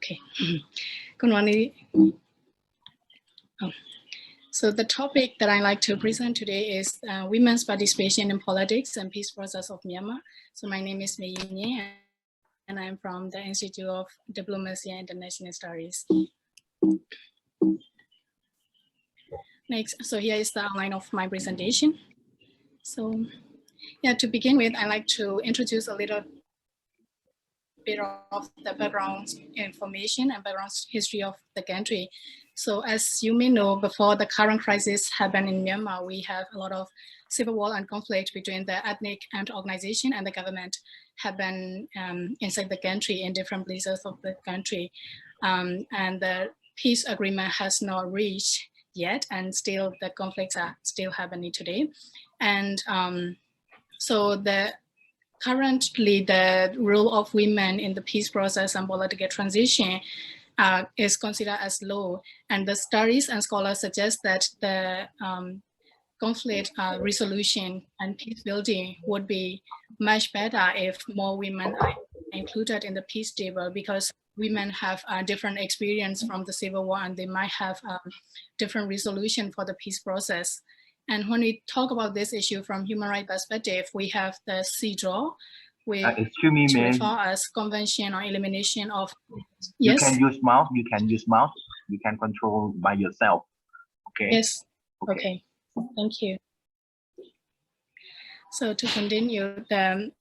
Okay. Good morning. So the topic that I like to present today is women's participation in politics and peace process of Myanmar. So my name is May Yi Myint, and I'm from the Institute of Diplomacy and International Studies. Next, so here is the outline of my presentation. So yeah, to begin with, I'd like to introduce a little bit of the background information and background history of the country. So as you may know, before the current crisis happened in Myanmar, we have a lot of civil war and conflict between the ethnic and organization and the government happen inside the country in different places of the country. And the peace agreement has not reached yet, and still the conflicts are still happening today. And so currently the role of women in the peace process and political transition is considered as low. And the studies and scholars suggest that the conflict resolution and peace building would be much better if more women are included in the peace table, because women have a different experience from the civil war and they might have different resolution for the peace process. And when we talk about this issue from human rights perspective, we have the CDAW, which refer as Convention on Elimination of. Yes. You can use mouse. You can use mouse. You can control by yourself. Okay. Yes. Okay. Thank you. So to continue, the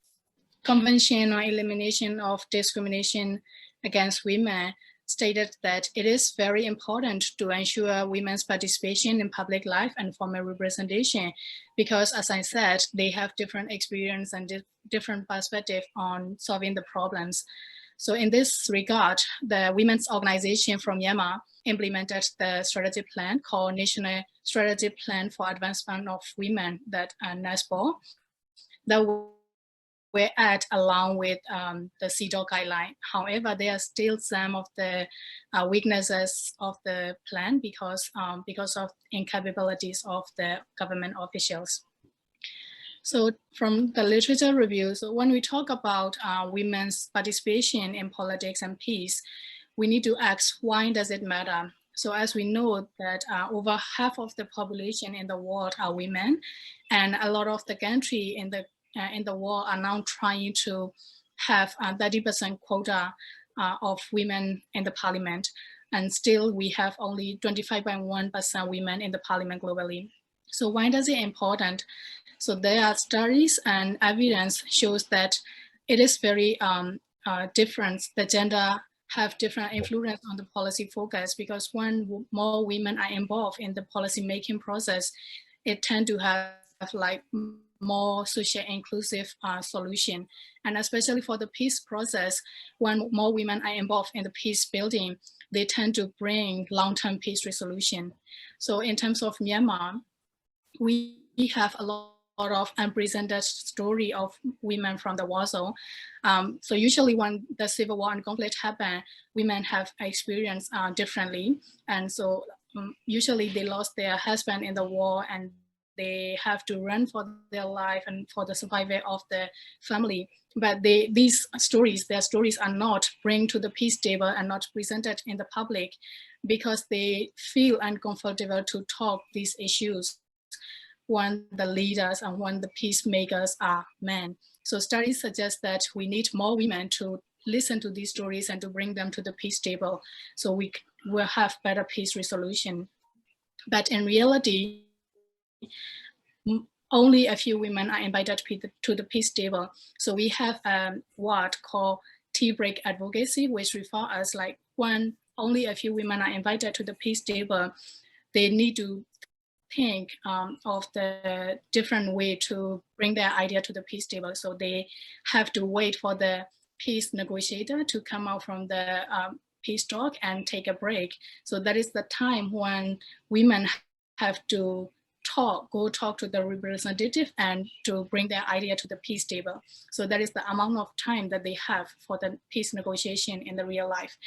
Convention on Elimination of Discrimination against Women stated that it is very important to ensure women's participation in public life and formal representation, because as I said, they have different experience and different perspective on solving the problems. So in this regard, the women's organization from Myanmar implemented the strategic plan called National Strategic Plan for Advancement of Women, that NASPO, that were added along with the CEDAW guideline. However, there are still some of the weaknesses of the plan because of incapabilities of the government officials. So from the literature review, so when we talk about women's participation in politics and peace, we need to ask, why does it matter? So as we know that over half of the population in the world are women, and a lot of the country in the world are now trying to have a 30% quota of women in the parliament. And still we have only 25.1% women in the parliament globally. So why is it important? So there are studies and evidence shows that it is very different. The gender have different influence on the policy focus, because when more women are involved in the policy making process, it tend to have like more social inclusive solution. And especially for the peace process, when more women are involved in the peace building, they tend to bring long-term peace resolution. So in terms of Myanmar, we have a lot of unprecedented story of women from the war zone. So usually when the civil war and conflict happen, women have experienced differently. And so usually they lost their husband in the war and they have to run for their life and for the survival of the family. But their stories are not bring to the peace table and not presented in the public, because they feel uncomfortable to talk these issues when the leaders and when the peacemakers are men. So studies suggest that we need more women to listen to these stories and to bring them to the peace table, so we will have better peace resolution. But in reality, only a few women are invited to the peace table. So we have a word called Break Advocacy, which refers as like when only a few women are invited to the peace table, they need to think of the different way to bring their idea to the peace table. So they have to wait for the peace negotiator to come out from the peace talk and take a break. So that is the time when women have to go talk to the representative and to bring their idea to the peace table. So that is the amount of time that they have for the peace negotiation in the real life.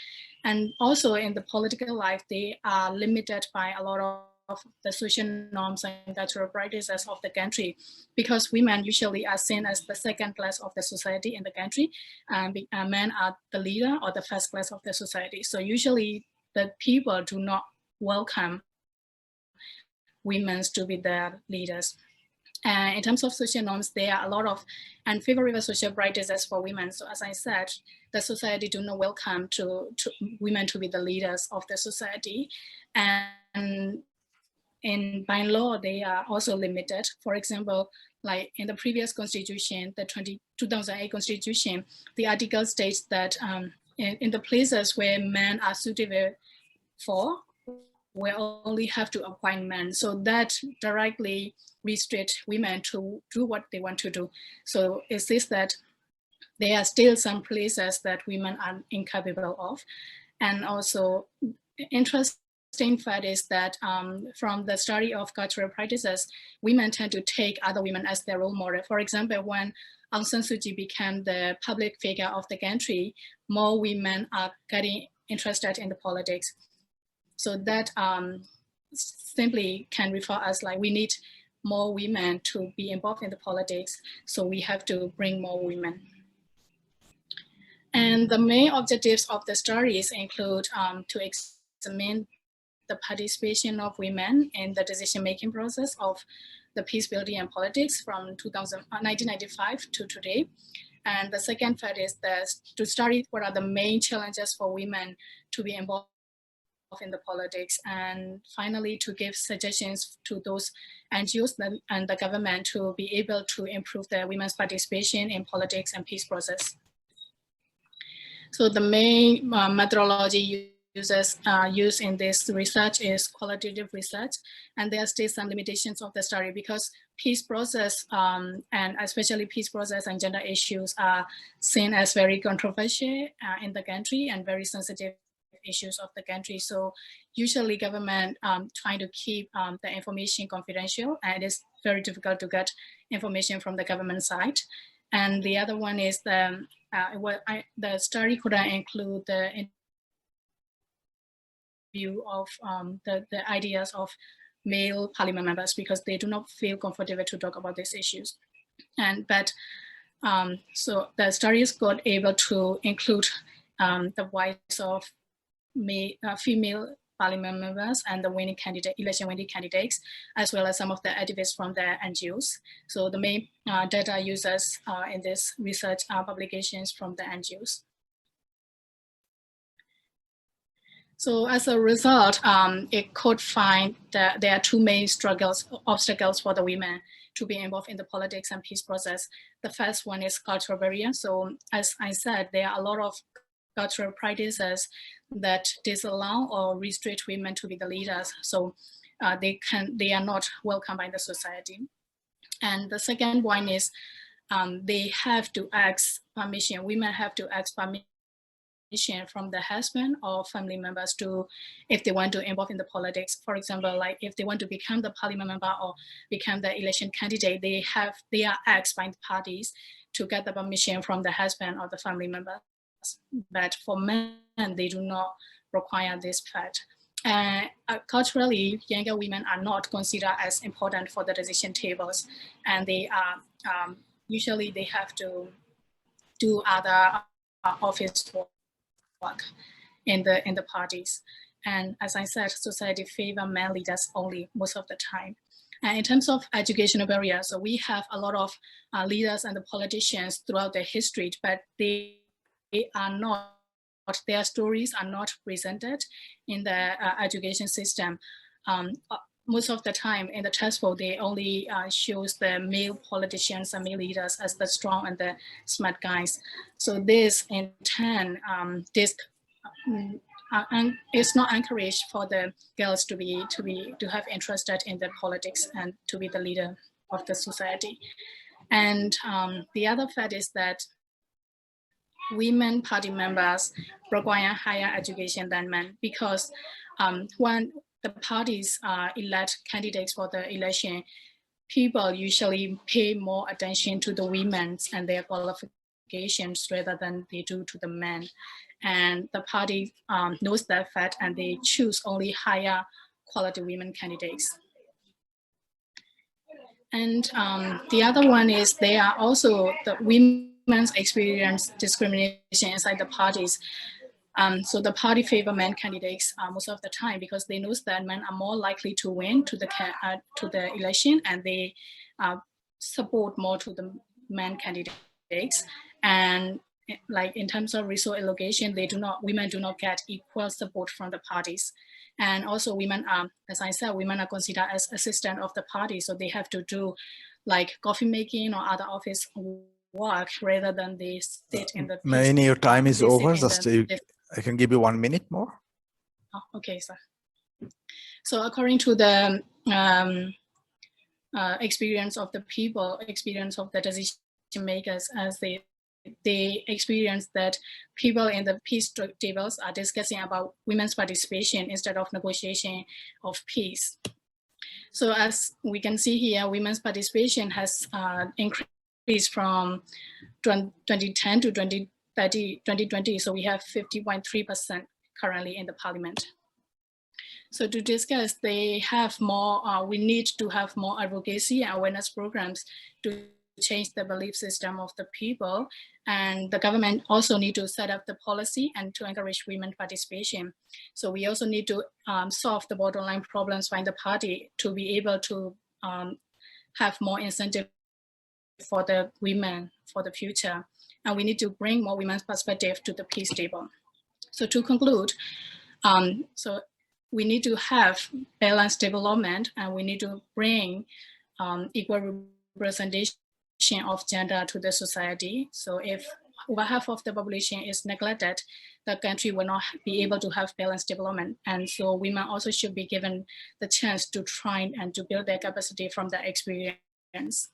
And also in the political life, they are limited by a lot the social norms and cultural practices of the country, because women usually are seen as the second class of the society in the country, and men are the leader or the first class of the society. So usually the people do not welcome women to be their leaders. In terms of social norms, there are a lot of unfavorable social practices for women. So as I said, the society do not welcome to women to be the leaders of the society. And by law, they are also limited. For example, like in the previous constitution, the 2008 constitution, the article states that in the places where men are suitable for, we only have to appoint men. So that directly restrict women to do what they want to do. So it says that there are still some places that women are incapable of. And also interesting fact is that from the study of cultural practices, women tend to take other women as their role model. For example, when Aung San Suu Kyi became the public figure of the country, more women are getting interested in the politics. So that simply can refer as like we need more women to be involved in the politics. So we have to bring more women. And the main objectives of the studies include to examine the participation of women in the decision-making process of the peace building and politics from 1995 to today. And the second fact is that to study what are the main challenges for women to be involved in the politics, and finally to give suggestions to those NGOs and the government to be able to improve the women's participation in politics and peace process. So the main methodology used in this research is qualitative research, and there are still some limitations of the study because peace process and especially peace process and gender issues are seen as very controversial in the country and very sensitive issues of the country. So usually government trying to keep the information confidential, and it is very difficult to get information from the government side. And the other one is the study could include the view of the ideas of male parliament members because they do not feel comfortable to talk about these issues. So the studies got able to include the voice of female parliament members and the election winning candidates, as well as some of the activists from the NGOs. So the main data users in this research are publications from the NGOs. So as a result, it could find that there are two main obstacles for the women to be involved in the politics and peace process. The first one is cultural barrier. So as I said, there are a lot of cultural practices that disallow or restrict women to be the leaders. So they are not welcomed by the society. And the second one is they have to ask permission. Women have to ask permission from the husband or family members to, if they want to involve in the politics. For example, like if they want to become the parliament member or become the election candidate, they are asked by the parties to get the permission from the husband or the family members. But for men, they do not require this fact. Culturally, younger women are not considered as important for the decision tables, and they are usually they have to do other office work in the parties. And as I said, society favor male leaders only most of the time. And in terms of educational barriers, so we have a lot of leaders and the politicians throughout their history, but they are not, their stories are not presented in the education system. Most of the time in the textbook, they only shows the male politicians and male leaders as the strong and the smart guys. So this in turn, it's not encouraged for the girls to have interested in the politics and to be the leader of the society. And the other fact is that women party members require higher education than men because when the parties elect candidates for the election, people usually pay more attention to the women and their qualifications rather than they do to the men. And the party knows that fact and they choose only higher quality women candidates. And the other one is they are also the women's experience discrimination inside the parties. So the party favor men candidates most of the time because they know that men are more likely to win to the election, and they support more to the men candidates. And like in terms of resource allocation, women do not get equal support from the parties. And also women are, as I said, women are considered as assistant of the party. So they have to do like coffee making or other office work rather than they sit in the May I, your time is over. Just I can give you 1 minute more. Oh, okay, sir. So according to the experience of the people, experience of the decision makers, as they experience that people in the peace tables are discussing about women's participation instead of negotiation of peace. So as we can see here, women's participation has increased from 2010 to 2020. So we have 50.3% currently in the parliament. So to discuss, they have more, we need to have more advocacy and awareness programs to change the belief system of the people. And the government also need to set up the policy and to encourage women participation. So we also need to solve the borderline problems by the party to be able to have more incentive for the women for the future. And we need to bring more women's perspective to the peace table. So to conclude, so we need to have balanced development, and we need to bring equal representation of gender to the society. So if over half of the population is neglected, the country will not be able to have balanced development. And so women also should be given the chance to try and to build their capacity from their experience.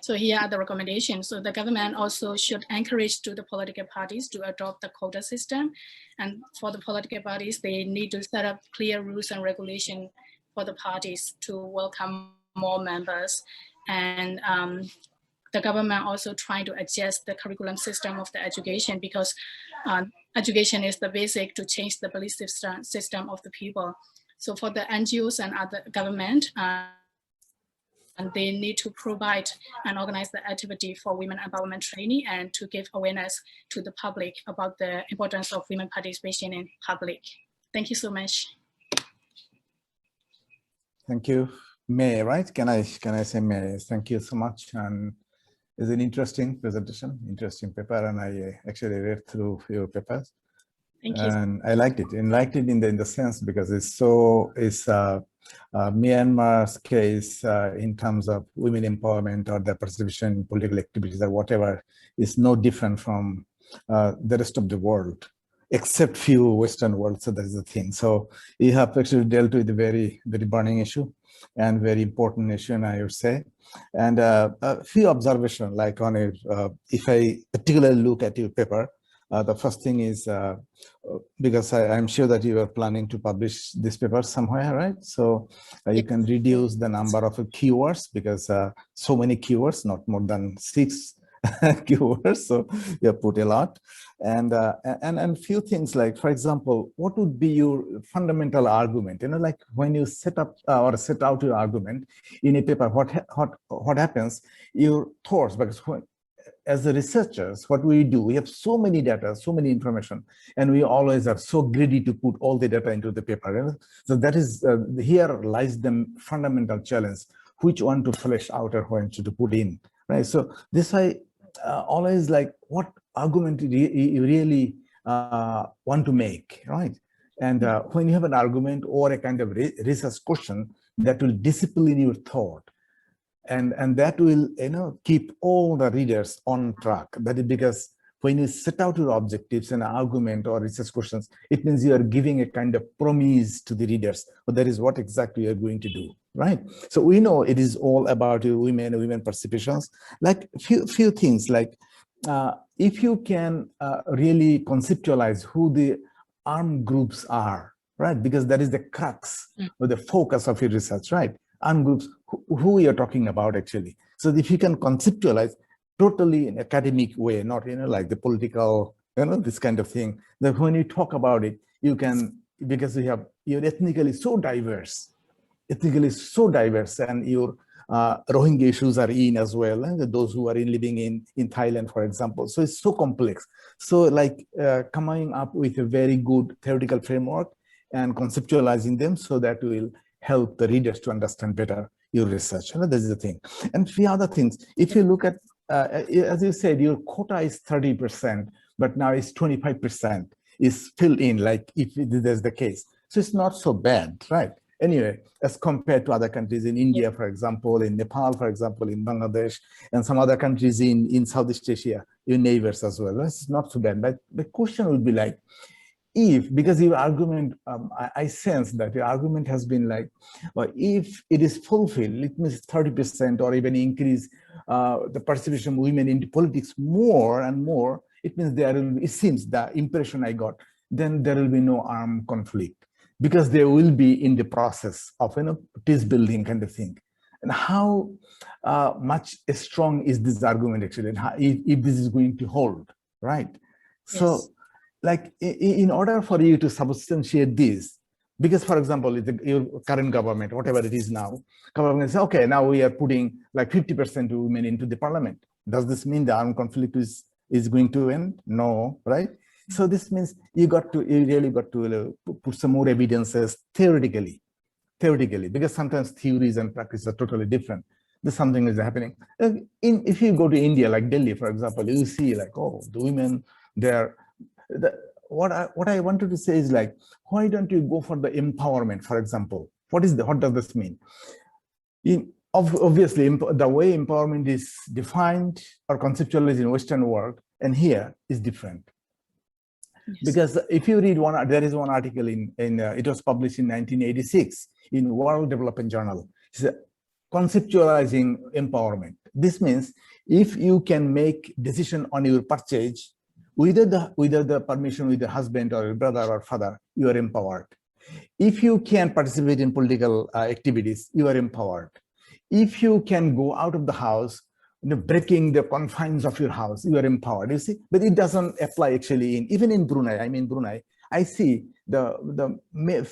So here are the recommendations. So the government also should encourage to the political parties to adopt the quota system. And for the political parties, they need to set up clear rules and regulation for the parties to welcome more members. And the government also trying to adjust the curriculum system of the education, because education is the basic to change the belief system of the people. So for the NGOs and other government, and they need to provide and organize the activity for women empowerment training and to give awareness to the public about the importance of women participation in public. Thank you so much. Thank you, May, right? Can I say May? Thank you so much. And it's an interesting presentation, interesting paper, and I actually read through your papers. Thank you. And I liked it. And liked it in the sense because it's Myanmar's case in terms of women empowerment or their participation in political activities or whatever is no different from the rest of the world, except few Western world. So that's the thing. So you have actually dealt with a very, very burning issue and very important issue, and I would say. And a few observations, like on it, if I particularly look at your paper, the first thing is, because I'm sure that you are planning to publish this paper somewhere, right? So you can reduce the number of keywords, because so many keywords, not more than 6 keywords. So you have put a lot. And few things like, for example, what would be your fundamental argument? You know, like when you set up or set out your argument in a paper, what happens? Your thoughts, because as the researchers, what we do, we have so many data, so many information, and we always are so greedy to put all the data into the paper. So that is, here lies the fundamental challenge, which one to flesh out or when to put in, right? So this I always like, what argument you really want to make, right? And when you have an argument or a kind of research question that will discipline your thought, and that will, you know, keep all the readers on track. That is because when you set out your objectives and argument or research questions, it means you are giving a kind of promise to the readers, but that is what exactly you are going to do, right? So we know it is all about women participations. Like few things, like if you can really conceptualize who the armed groups are, right? Because that is the crux or the focus of your research, right? Armed groups, who you're talking about actually. So if you can conceptualize totally in academic way, not, you know, like the political, you know, this kind of thing, that when you talk about it, you can because you're ethnically so diverse, and your Rohingya issues are in as well, and those who are living in Thailand, for example. So it's so complex. So like coming up with a very good theoretical framework and conceptualizing them so that will help the readers to understand better your research. And that's the thing. And few other things, if you look at, as you said, your quota is 30%, but now it's 25% is filled in, like if there's the case. So it's not so bad, right? Anyway, as compared to other countries in India, for example, in Nepal, for example, in Bangladesh, and some other countries in Southeast Asia, your neighbors as well. It's not so bad. But the question would be like, if, because your argument, I sense that your argument has been like, well, if it is fulfilled, it means 30% or even increase the participation of women into politics more and more, it means there will, it seems the impression I got, then there will be no armed conflict, because they will be in the process of, peace building kind of thing. And how much strong is this argument actually, and how, if this is going to hold, right? Yes. So, like, in order for you to substantiate this, because for example, your current government, whatever it is now, government says, okay, now we are putting like 50% of women into the parliament. Does this mean the armed conflict is going to end? No, right? So this means you really got to put some more evidences theoretically, because sometimes theories and practice are totally different. There's something is happening. If you go to India, like Delhi, for example, you see like, oh, the women, what I wanted to say is like, why don't you go for the empowerment, for example? What does this mean? Obviously, the way empowerment is defined or conceptualized in Western world and here is different. Yes. Because if you read there is one article it was published in 1986 in World Development Journal. It's conceptualizing empowerment. This means if you can make decision on your purchase without the permission with the husband or your brother or father, you are empowered. If you can participate in political activities, you are empowered. If you can go out of the house, breaking the confines of your house, you are empowered, you see. But it doesn't apply actually even in Brunei. Brunei, I see the male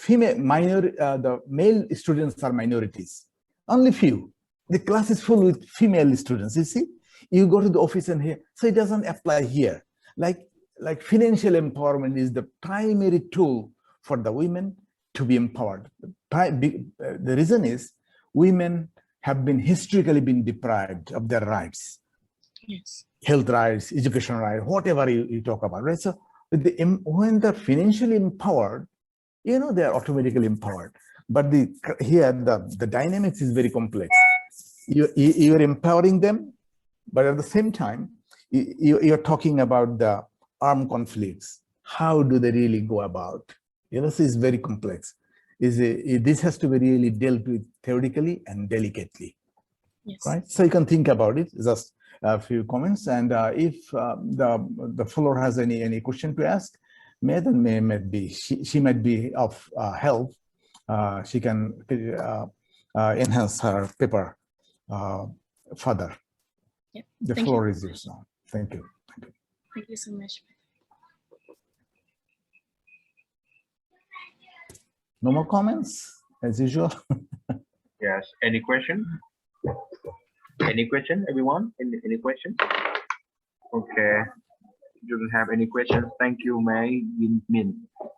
students are minorities, only few. The class is full with female students, you see. You go to the office and here, so it doesn't apply here. Like financial empowerment is the primary tool for the women to be empowered. The reason is women have historically been deprived of their rights. Yes. Health rights, education rights, whatever you talk about, right? So when they're financially empowered, they are automatically empowered. But here the dynamics is very complex. You're empowering them, but at the same time, you're talking about the armed conflicts. How do they really go about? This is very complex. This has to be really dealt with theoretically and delicately. Yes. Right? So you can think about it. Just a few comments, and if the floor has any question to ask, she might be of help. She can enhance her paper further. Yep. The floor is yours now. Thank you. Thank you so much. No more comments, as usual. Yes. Any question? Any question, everyone? Any question? Okay. You don't have any questions. Thank you, May Yi Myint.